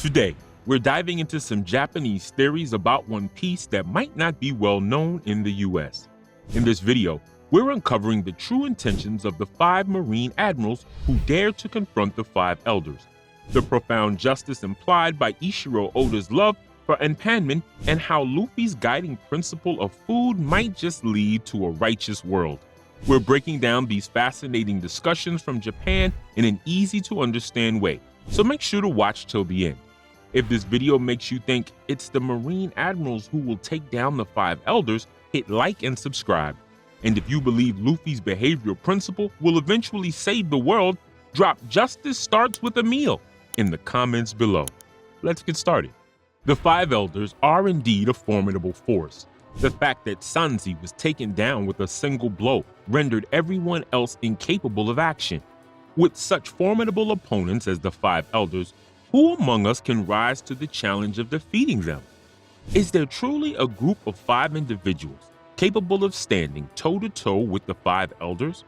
Today, we're diving into some Japanese theories about One Piece that might not be well known in the US. In this video, we're uncovering the true intentions of the 5 Marine Admirals who dared to confront the 5 Elders, the profound justice implied by Ishiro Oda's love for empanment, and how Luffy's guiding principle of food might just lead to a righteous world. We're breaking down these fascinating discussions from Japan in an easy-to-understand way, so make sure to watch till the end. If this video makes you think it's the Marine Admirals who will take down the 5 Elders, hit like and subscribe. And if you believe Luffy's behavioral principle will eventually save the world, drop "Justice starts with a meal" in the comments below. Let's get started. The 5 Elders are indeed a formidable force. The fact that Sanzi was taken down with a single blow rendered everyone else incapable of action. With such formidable opponents as the 5 Elders, who among us can rise to the challenge of defeating them? Is there truly a group of 5 individuals capable of standing toe-to-toe with the 5 Elders?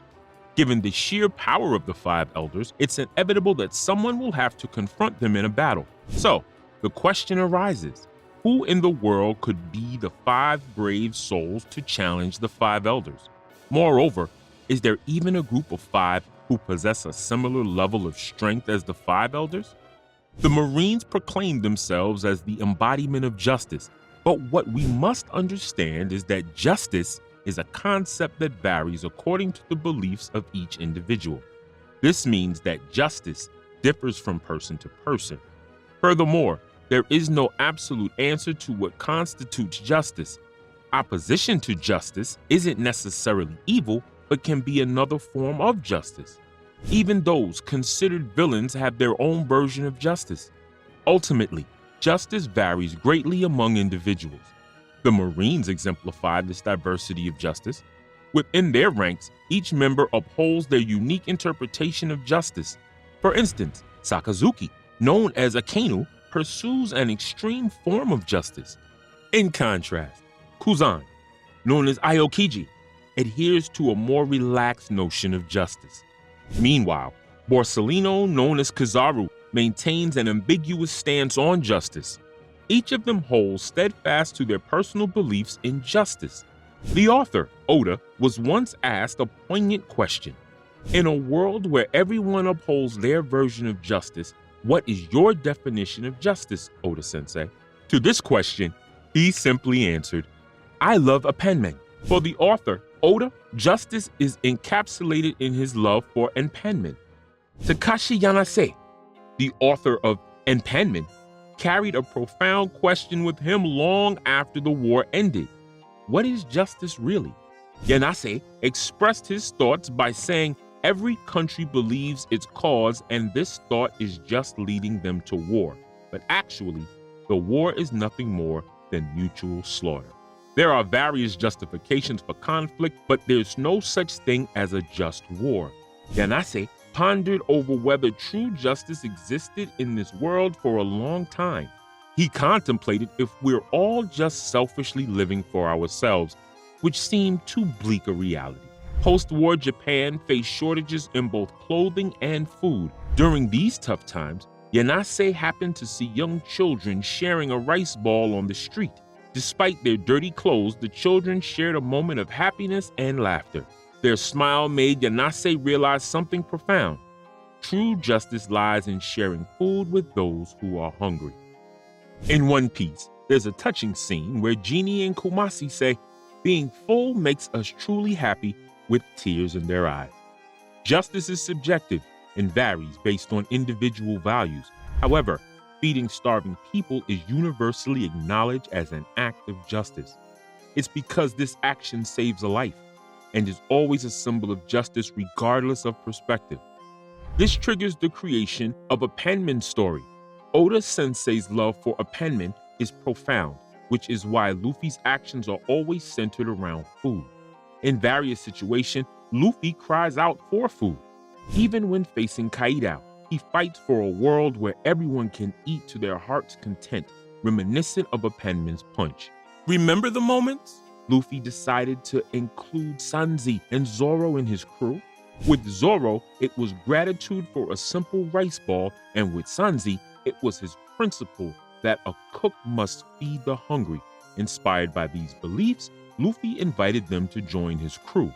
Given the sheer power of the 5 Elders, it's inevitable that someone will have to confront them in a battle. So, the question arises, who in the world could be the 5 brave souls to challenge the 5 Elders? Moreover, is there even a group of 5 who possess a similar level of strength as the 5 Elders? The Marines proclaim themselves as the embodiment of justice, but what we must understand is that justice is a concept that varies according to the beliefs of each individual. This means that justice differs from person to person. Furthermore, there is no absolute answer to what constitutes justice. Opposition to justice isn't necessarily evil, but can be another form of justice. Even those considered villains have their own version of justice. Ultimately, justice varies greatly among individuals. The Marines exemplify this diversity of justice. Within their ranks, each member upholds their unique interpretation of justice. For instance, Sakazuki, known as Akainu, pursues an extreme form of justice. In contrast, Kuzan, known as Aokiji, adheres to a more relaxed notion of justice. Meanwhile, Borsalino, known as Kizaru, maintains an ambiguous stance on justice. Each of them holds steadfast to their personal beliefs in justice. The author, Oda, was once asked a poignant question. In a world where everyone upholds their version of justice, what is your definition of justice, Oda-sensei? To this question, he simply answered, "I love empanment." For the author, Oda, justice is encapsulated in his love for empanment. Takashi Yanase, the author of Empanment, carried a profound question with him long after the war ended. What is justice really? Yanase expressed his thoughts by saying every country believes its cause and this thought is just leading them to war. But actually, the war is nothing more than mutual slaughter. There are various justifications for conflict, but there's no such thing as a just war. Yanase pondered over whether true justice existed in this world for a long time. He contemplated if we're all just selfishly living for ourselves, which seemed too bleak a reality. Post-war Japan faced shortages in both clothing and food. During these tough times, Yanase happened to see young children sharing a rice ball on the street. Despite their dirty clothes, the children shared a moment of happiness and laughter. Their smile made Yanase realize something profound. True justice lies in sharing food with those who are hungry. In One Piece, there's a touching scene where Genie and Kumasi say, "Being full makes us truly happy," with tears in their eyes. Justice is subjective and varies based on individual values. However, feeding starving people is universally acknowledged as an act of justice. It's because this action saves a life and is always a symbol of justice regardless of perspective. This triggers the creation of a empanment story. Oda Sensei's love for empanment is profound, which is why Luffy's actions are always centered around food. In various situations, Luffy cries out for food. Even when facing Kaido, he fights for a world where everyone can eat to their heart's content, reminiscent of empanment's punch. Remember the moments? Luffy decided to include Sanzi and Zoro in his crew. With Zoro, it was gratitude for a simple rice ball, and with Sanzi, it was his principle that a cook must feed the hungry. Inspired by these beliefs, Luffy invited them to join his crew.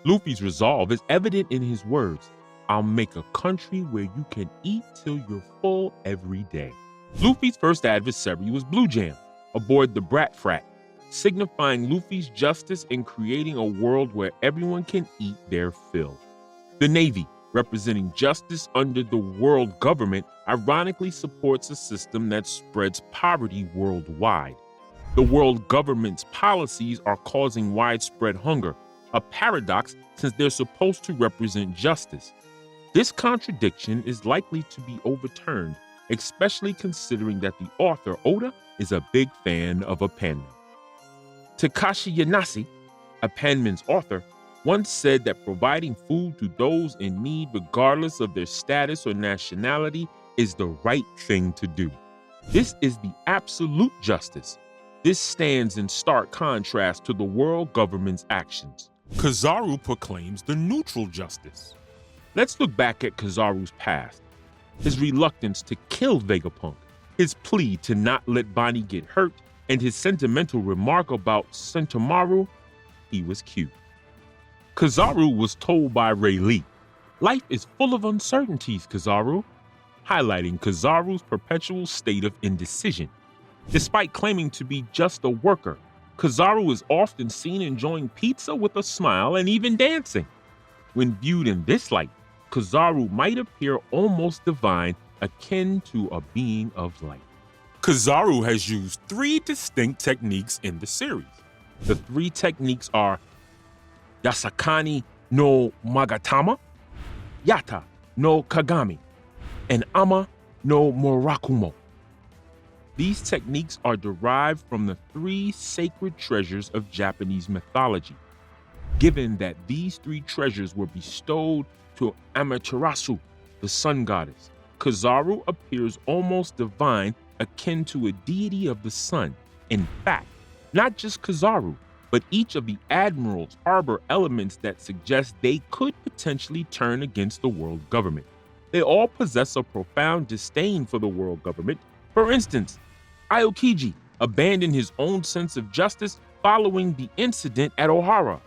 Luffy's resolve is evident in his words, "I'll make a country where you can eat till you're full every day." Luffy's first adversary was Blue Jam, aboard the Brat Frat, signifying Luffy's justice in creating a world where everyone can eat their fill. The Navy, representing justice under the world government, ironically supports a system that spreads poverty worldwide. The world government's policies are causing widespread hunger, a paradox since they're supposed to represent justice. This contradiction is likely to be overturned, especially considering that the author, Oda, is a big fan of a penman. Takashi Yanase, a penman's author, once said that providing food to those in need regardless of their status or nationality is the right thing to do. This is the absolute justice. This stands in stark contrast to the world government's actions. Kizaru proclaims the neutral justice. Let's look back at Kizaru's past. His reluctance to kill Vegapunk, his plea to not let Bonnie get hurt, and his sentimental remark about Sentomaru, he was cute. Kizaru was told by Rayleigh, "Life is full of uncertainties, Kizaru," highlighting Kizaru's perpetual state of indecision. Despite claiming to be just a worker, Kizaru is often seen enjoying pizza with a smile and even dancing. When viewed in this light, Kizaru might appear almost divine, akin to a being of light. Kizaru has used 3 distinct techniques in the series. The 3 techniques are Yasakani no Magatama, Yata no Kagami, and Ama no Murakumo. These techniques are derived from the 3 sacred treasures of Japanese mythology. Given that these 3 treasures were bestowed to Amaterasu, the sun goddess, Kizaru appears almost divine, akin to a deity of the sun. In fact, not just Kizaru, but each of the admirals harbor elements that suggest they could potentially turn against the world government. They all possess a profound disdain for the world government. For instance, Aokiji abandoned his own sense of justice following the incident at Ohara.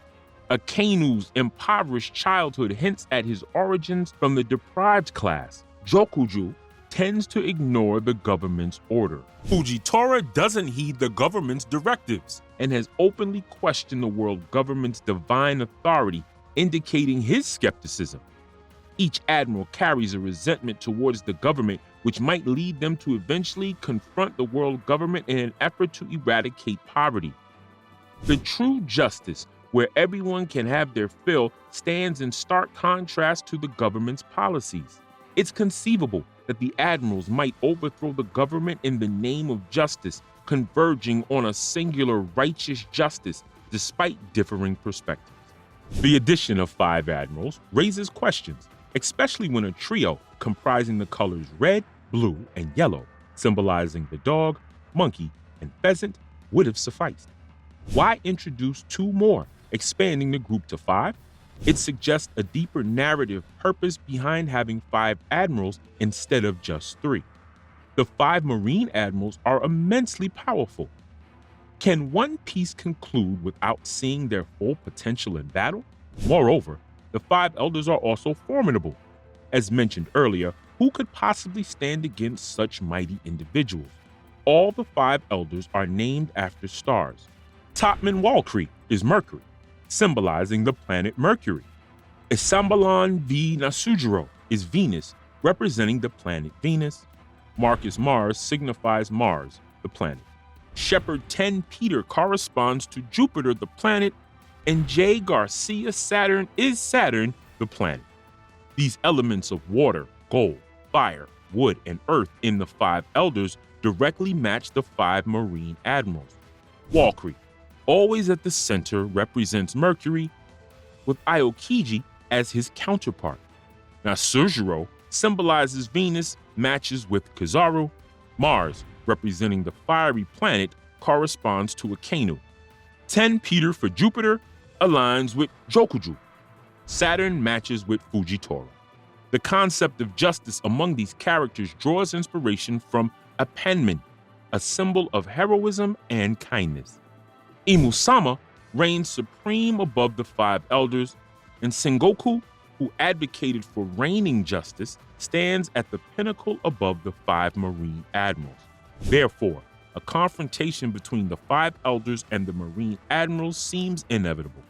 Akanu's impoverished childhood hints at his origins from the deprived class. Jokuju tends to ignore the government's order. Fujitora doesn't heed the government's directives and has openly questioned the world government's divine authority, indicating his skepticism. Each admiral carries a resentment towards the government, which might lead them to eventually confront the world government in an effort to eradicate poverty. The true justice, where everyone can have their fill, stands in stark contrast to the government's policies. It's conceivable that the admirals might overthrow the government in the name of justice, converging on a singular righteous justice despite differing perspectives. The addition of 5 admirals raises questions, especially when a trio comprising the colors red, blue, and yellow, symbolizing the dog, monkey, and pheasant, would have sufficed. Why introduce 2 more, expanding the group to 5? It suggests a deeper narrative purpose behind having 5 admirals instead of just 3. The 5 Marine admirals are immensely powerful. Can One Piece conclude without seeing their full potential in battle? Moreover, the 5 elders are also formidable. As mentioned earlier, who could possibly stand against such mighty individuals? All the 5 elders are named after stars. Topman Walkree is Mercury, symbolizing the planet Mercury. Isambalan V. Nasujiro is Venus, representing the planet Venus. Marcus Mars signifies Mars, the planet. Shepherd 10 Peter corresponds to Jupiter, the planet, and J. Garcia Saturn is Saturn, the planet. These elements of water, gold, fire, wood, and earth in the 5 elders directly match the 5 Marine admirals. Walkree, always at the center, represents Mercury, with Aokiji as his counterpart. Nasujiro symbolizes Venus, matches with Kizaru. Mars, representing the fiery planet, corresponds to Akainu. 10 Peter for Jupiter aligns with Jokuju. Saturn matches with Fujitora. The concept of justice among these characters draws inspiration from a penman, a symbol of heroism and kindness. Imusama reigns supreme above the five elders, and Sengoku, who advocated for reigning justice, stands at the pinnacle above the five Marine Admirals. Therefore, a confrontation between the five elders and the Marine Admirals seems inevitable.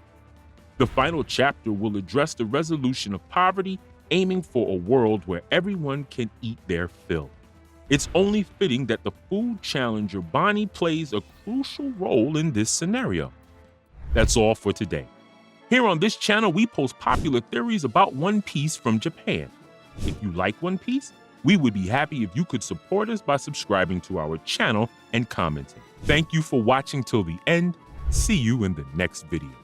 The final chapter will address the resolution of poverty, aiming for a world where everyone can eat their fill. It's only fitting that the food challenger Bonnie plays a crucial role in this scenario. That's all for today. Here on this channel, we post popular theories about One Piece from Japan. If you like One Piece, we would be happy if you could support us by subscribing to our channel and commenting. Thank you for watching till the end. See you in the next video.